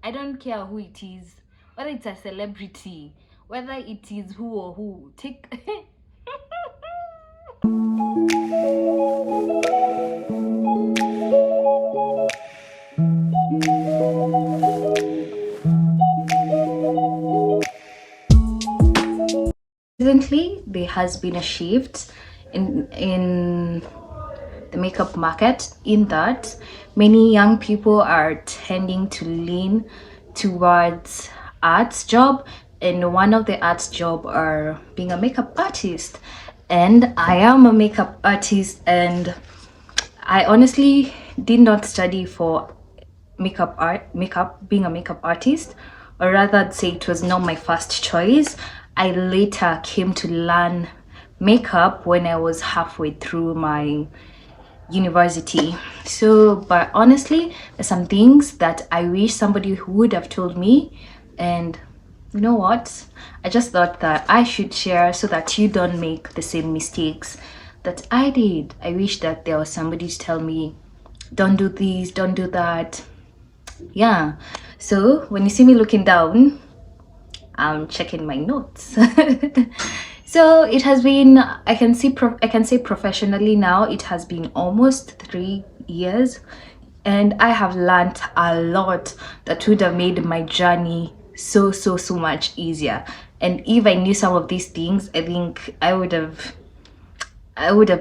I don't care who it is, whether it's a celebrity, whether it is who or who. Take recently there has been a shift in the makeup market, in that many young people are tending to lean towards arts job, and one of the arts job are being a makeup artist. And I am a makeup artist, and I honestly did not study for makeup being a makeup artist, or rather I'd say it was not my first choice. I later came to learn makeup when I was halfway through my university. So, but honestly, there's some things that I wish somebody would have told me, and you know what, I just thought that I should share so that you don't make the same mistakes that I did. I wish that there was somebody to tell me, don't do this, don't do that. Yeah, so when you see me looking down, I'm checking my notes. So it has been, I can say professionally now, it has been almost 3 years, and I have learned a lot that would have made my journey so much easier. And if I knew some of these things, I think I would have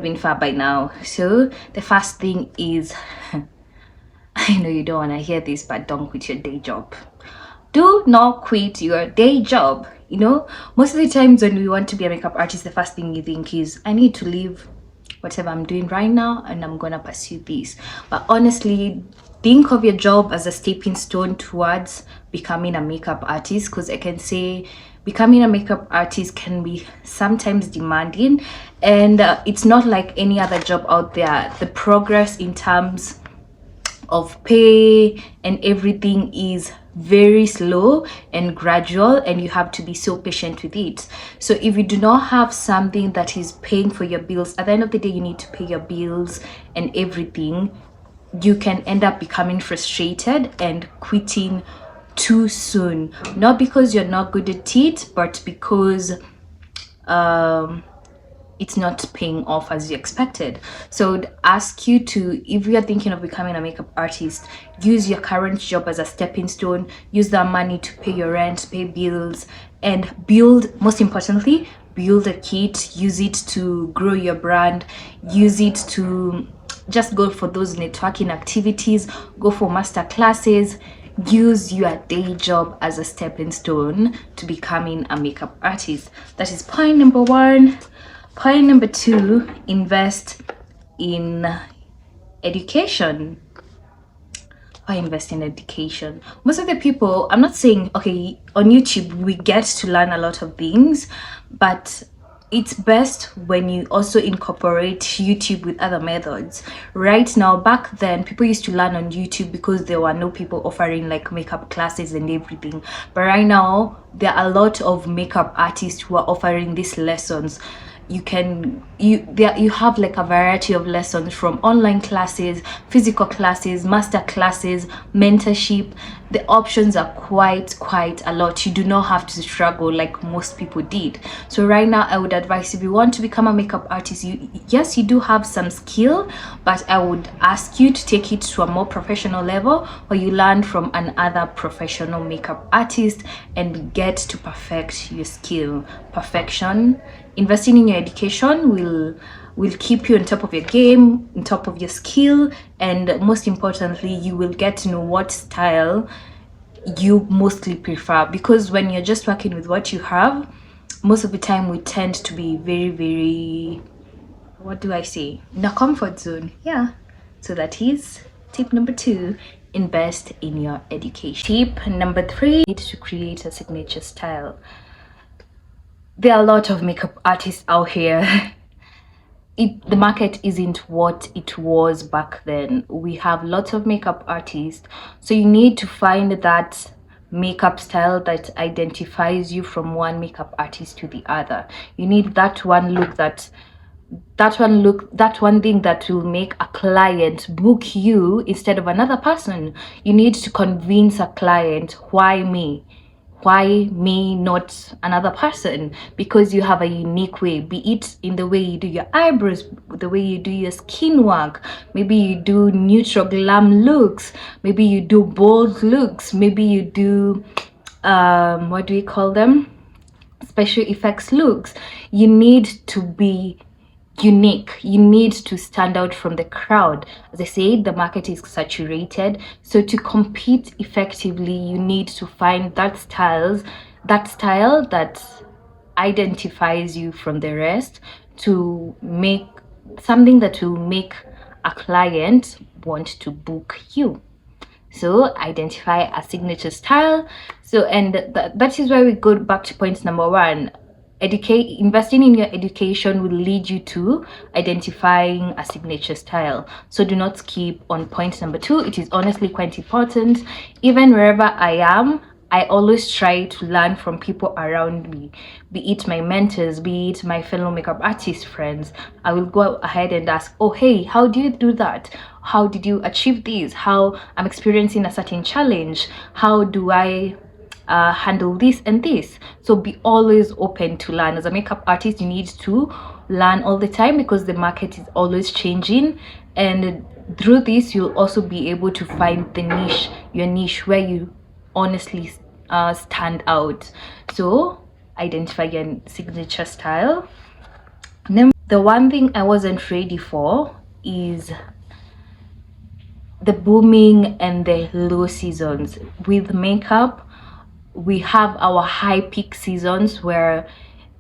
been far by now. So the first thing is I know you don't want to hear this, but don't quit your day job. Do not quit your day job. You know, most of the times when we want to be a makeup artist, the first thing you think is, I need to leave whatever I'm doing right now and I'm gonna pursue this. But honestly, think of your job as a stepping stone towards becoming a makeup artist, because I can say becoming a makeup artist can be sometimes demanding, and it's not like any other job out there. The progress in terms of pay and everything is very slow and gradual, and you have to be so patient with it. So if you do not have something that is paying for your bills, at the end of the day you need to pay your bills and everything, you can end up becoming frustrated and quitting too soon, not because you're not good at it, but because it's not paying off as you expected. So I'd ask you to, if you are thinking of becoming a makeup artist, use your current job as a stepping stone. Use that money to pay your rent, pay bills, and build, most importantly, build a kit. Use it to grow your brand. Use it to just go for those networking activities, go for master classes. Use your day job as a stepping stone to becoming a makeup artist. That is point number one. Point number two, invest in education. Why invest in education? Most of the people, I'm not saying, okay, on YouTube we get to learn a lot of things, but it's best when you also incorporate YouTube with other methods. Right now, back then, people used to learn on YouTube because there were no people offering like makeup classes and everything. But right now, there are a lot of makeup artists who are offering these lessons. You have like a variety of lessons, from online classes, physical classes, master classes, mentorship. The options are quite a lot. You do not have to struggle like most people did. So right now I would advise, if you want to become a makeup artist, yes, you do have some skill, but I would ask you to take it to a more professional level, where you learn from another professional makeup artist and get to perfect your skill. Perfection. Investing in your education will keep you on top of your game, on top of your skill, and most importantly, you will get to know what style you mostly prefer. Because when you're just working with what you have, most of the time we tend to be very, what do I say, in a comfort zone. Yeah, so that is tip number two. Invest in your education. Tip number three, need to create a signature style. There are a lot of makeup artists out here. The market isn't what it was back then. We have lots of makeup artists, so you need to find that makeup style that identifies you from one makeup artist to the other. You need that one look that that one thing that will make a client book you instead of another person. You need to convince a client, why me, not another person, because you have a unique way, be it in the way you do your eyebrows, the way you do your skin work, maybe you do neutral glam looks, maybe you do bold looks, maybe you do what do we call them, special effects looks. You need to be unique, you need to stand out from the crowd. As I said, the market is saturated, so to compete effectively you need to find that style that identifies you from the rest, to make something that will make a client want to book you. So identify a signature style. So, and that is where we go back to point number one. Investing in your education will lead you to identifying a signature style. So do not skip on point number two. It is honestly quite important. Even wherever I am, I always try to learn from people around me, be it my mentors, be it my fellow makeup artist friends. I will go ahead and ask, oh, hey, how do you do that? How did you achieve this? How I'm experiencing a certain challenge. How do I handle this and this? So be always open to learn. As a makeup artist, you need to learn all the time because the market is always changing, and through this you'll also be able to find your niche where you honestly stand out. So identify your signature style. The one thing I wasn't ready for is the booming and the low seasons. With makeup, we have our high peak seasons where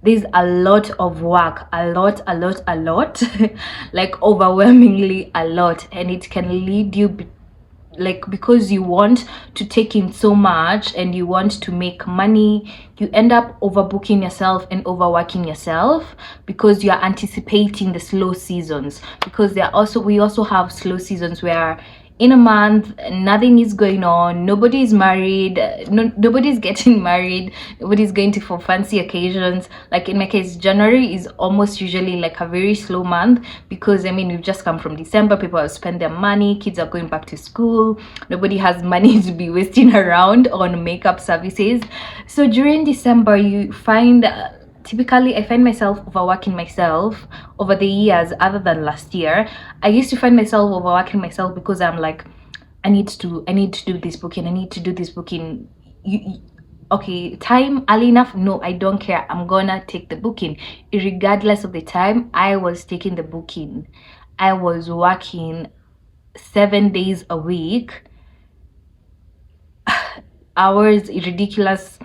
there's a lot of work, a lot like overwhelmingly a lot, and it can lead you like, because you want to take in so much and you want to make money, you end up overbooking yourself and overworking yourself because you're anticipating the slow seasons. Because we also have slow seasons where in a month nothing is going on, nobody is married, nobody's getting married, nobody's going to for fancy occasions. Like in my case, January is almost usually like a very slow month because I mean we've just come from December, people have spent their money, kids are going back to school, nobody has money to be wasting around on makeup services. So during December you find typically I find myself overworking myself over the years. Other than last year, I used to find myself overworking myself because I'm like, I need to do this booking, I need to do this booking. Okay, time early enough? No, I don't care, I'm gonna take the booking. Regardless of the time, I was taking the booking. I was working 7 days a week, hours ridiculous.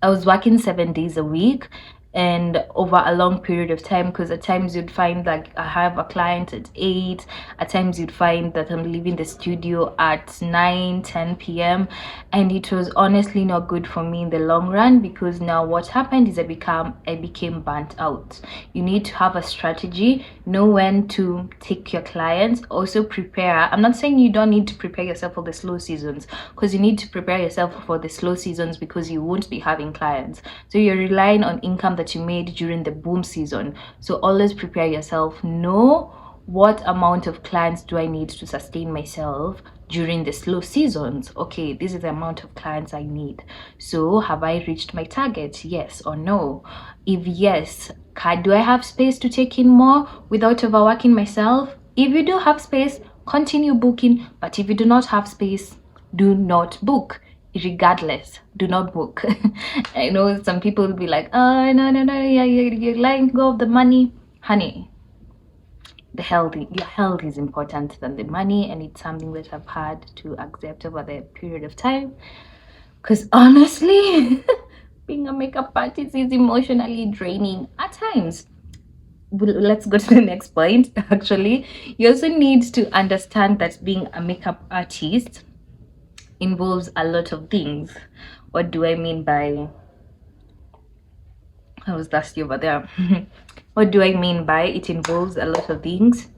I was working 7 days a week and over a long period of time, because at times you'd find like I have a client at 8, at times you'd find that I'm leaving the studio at 9-10 p.m. and it was honestly not good for me in the long run, because now what happened is I became burnt out. You need to have a strategy, know when to take your clients, also prepare. I'm not saying you don't need to prepare yourself for the slow seasons, because you need to prepare yourself for the slow seasons because you won't be having clients, so you're relying on income that you made during the boom season. So always prepare yourself, know what amount of clients do I need to sustain myself during the slow seasons. Okay, this is the amount of clients I need, so have I reached my target, yes or no? If yes, do I have space to take in more without overworking myself? If you do have space, continue booking, but if you do not have space, do not book. Regardless, do not book. I know some people will be like, oh no, yeah, you're letting go of the money. Honey, your health is important than the money, and it's something that I've had to accept over the period of time, because honestly being a makeup artist is emotionally draining at times. Let's go to the next point. Actually, you also need to understand that being a makeup artist involves a lot of things. What do I mean by, I was dusty over there. What do I mean by it involves a lot of things?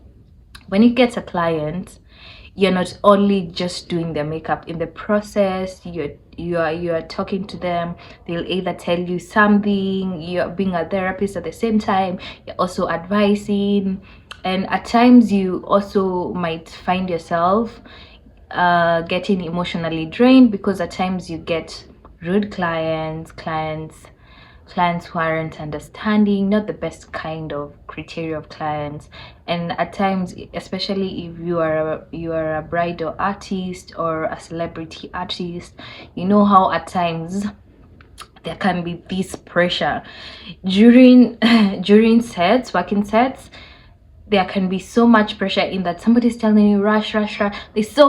When you get a client, you're not only just doing their makeup. In the process, you are talking to them. They'll either tell you something, you're being a therapist at the same time, you're also advising. And at times you also might find yourself getting emotionally drained, because at times you get rude clients who aren't understanding, not the best kind of criteria of clients. And at times, especially if you are a bridal artist or a celebrity artist, you know how at times there can be this pressure during working sets. There can be so much pressure in that somebody's telling you rush. There's so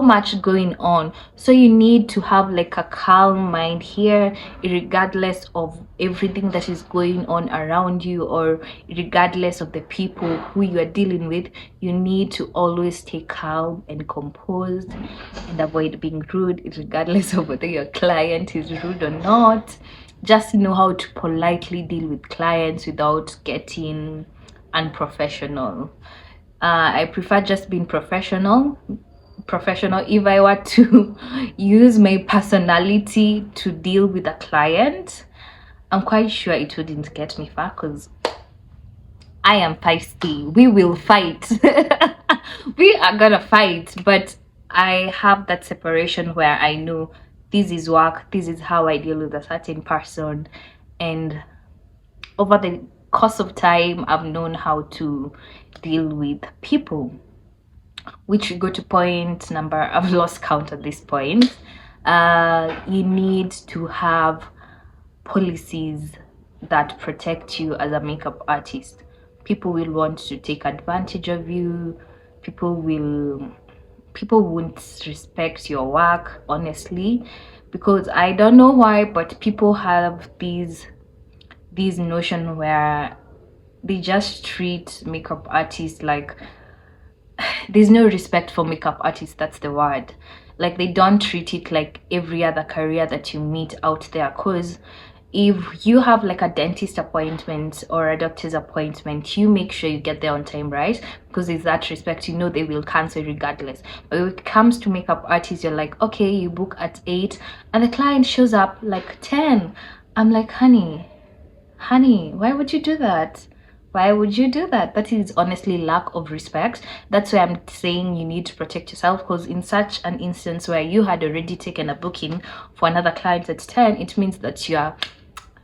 much going on, so you need to have like a calm mind here, regardless of everything that is going on around you, or regardless of the people who you are dealing with. You need to always stay calm and composed and avoid being rude, regardless of whether your client is rude or not. Just know how to politely deal with clients without getting unprofessional. I prefer just being professional. If I were to use my personality to deal with a client, I'm quite sure it wouldn't get me far, because I am feisty. We will fight. We are gonna fight, but I have that separation where I know this is work, this is how I deal with a certain person. And over the course of time, I've known how to deal with people, which we go to point number, I've lost count at this point. You need to have policies that protect you as a makeup artist. People will want to take advantage of you. People won't respect your work, honestly, because I don't know why, but people have these notion where they just treat makeup artists like there's no respect for makeup artists. That's the word. Like, they don't treat it like every other career that you meet out there. Because if you have like a dentist appointment or a doctor's appointment, you make sure you get there on time, right? Because there's that respect. You know they will cancel regardless. But when it comes to makeup artists, you're like, okay, you book at 8 and the client shows up like 10. I'm like, honey, why would you do that? That is honestly lack of respect. That's why I'm saying you need to protect yourself, because in such an instance where you had already taken a booking for another client at 10, it means that your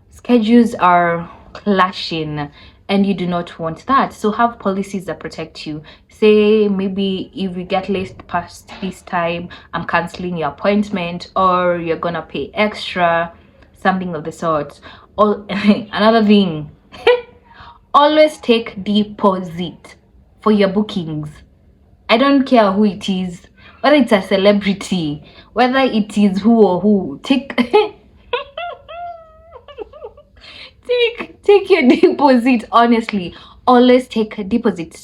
schedules are clashing, and you do not want that. So have policies that protect you. Say maybe if you get late past this time, I'm canceling your appointment, or you're gonna pay extra, something of the sort. Or another thing, always take deposit for your bookings. I don't care who it is, whether it's a celebrity, whether it is who or who. Take take your deposit. Honestly, always take a deposit.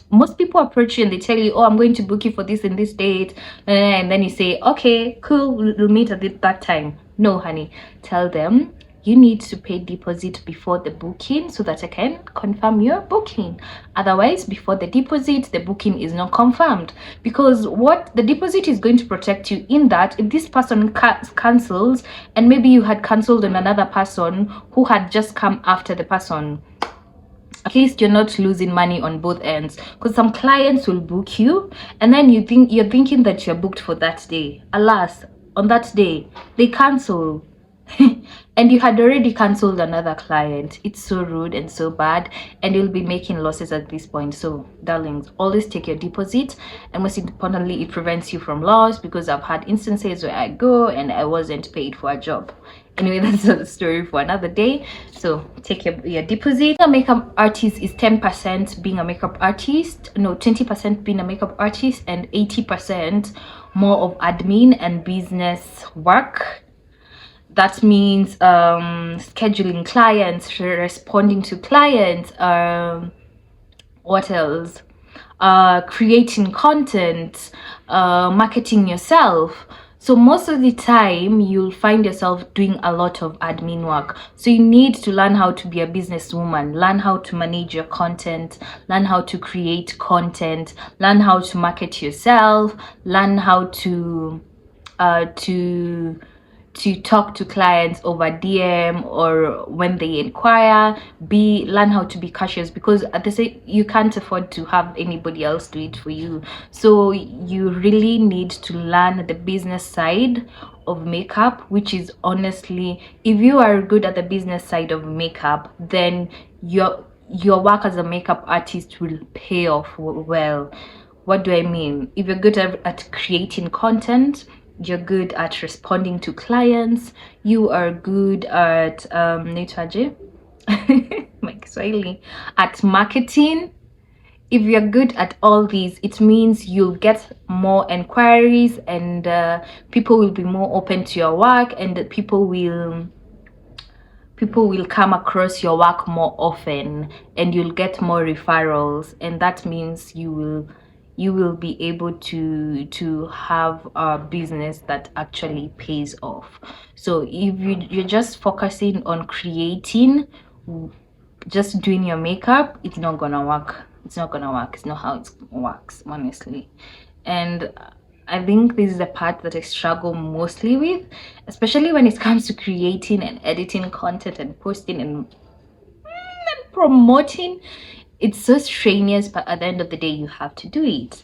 Most people approach you and they tell you, oh, I'm going to book you for this and this date, and then you say, okay, cool, we'll meet at that time. No, honey, tell them you need to pay deposit before the booking so that I can confirm your booking. Otherwise, before the deposit, the booking is not confirmed. Because what the deposit is going to protect you in that, if this person cancels, and maybe you had cancelled on another person who had just come after the person, at least you're not losing money on both ends. Because some clients will book you and then you're thinking that you're booked for that day. Alas, on that day they cancel and you had already cancelled another client. It's so rude and so bad, and you'll be making losses at this point. So darlings, always take your deposit, and most importantly, it prevents you from loss, because I've had instances where I go and I wasn't paid for a job. Anyway, that's a story for another day. So take your deposit. A makeup artist is 10% being a makeup artist, no, 20% being a makeup artist, and 80% more of admin and business work. That means scheduling clients, responding to clients, what else, creating content, marketing yourself. So most of the time you'll find yourself doing a lot of admin work. So you need to learn how to be a businesswoman, learn how to manage your content, learn how to create content, learn how to market yourself, learn how to uh to talk to clients over DM or when they inquire. Learn how to be cautious, because at the same, you can't afford to have anybody else do it for you. So you really need to learn the business side of makeup, which is honestly, if you are good at the business side of makeup, then your work as a makeup artist will pay off well. What do I mean? If you're good at creating content, you're good at responding to clients, you are good at naitwaje my Kiswahili, at marketing. If you're good at all these, it means you'll get more inquiries, and people will be more open to your work, and people will come across your work more often, and you'll get more referrals, and that means you will be able to have a business that actually pays off. So if you're just focusing on creating, just doing your makeup, it's not gonna work. It's not gonna work. It's not how it works, honestly. And I think this is the part that I struggle mostly with, especially when it comes to creating and editing content and posting and promoting. It's so strenuous, but at the end of the day, you have to do it.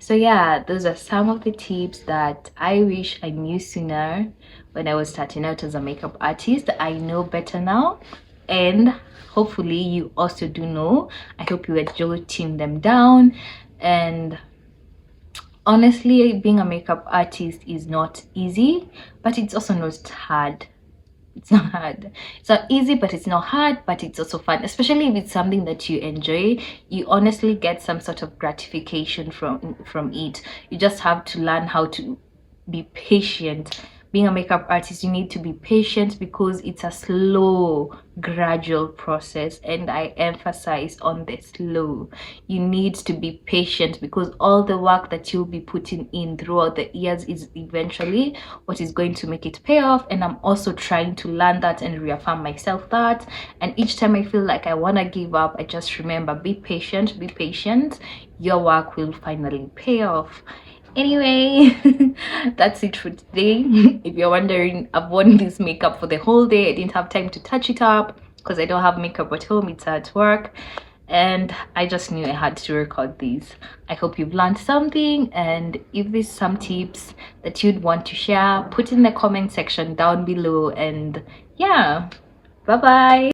So yeah, those are some of the tips that I wish I knew sooner when I was starting out as a makeup artist. I know better now, and hopefully you also do know. I hope you are jotting them down. And honestly, being a makeup artist is not easy, but it's also not hard. It's not hard. It's not easy, but it's not hard, but it's also fun, especially if it's something that you enjoy. You honestly get some sort of gratification from it. You just have to learn how to be patient. Being a makeup artist, you need to be patient, because it's a slow, gradual process, and I emphasize on the slow. You need to be patient, because all the work that you'll be putting in throughout the years is eventually what is going to make it pay off. And I'm also trying to learn that and reaffirm myself that. And each time I feel like I want to give up, I just remember, be patient, be patient. Your work will finally pay off. Anyway, that's it for today. If you're wondering, I've worn this makeup for the whole day. I didn't have time to touch it up because I don't have makeup at home, it's at work, and I just knew I had to record these. I hope you've learned something, and if there's some tips that you'd want to share, put in the comment section down below. And yeah, bye bye.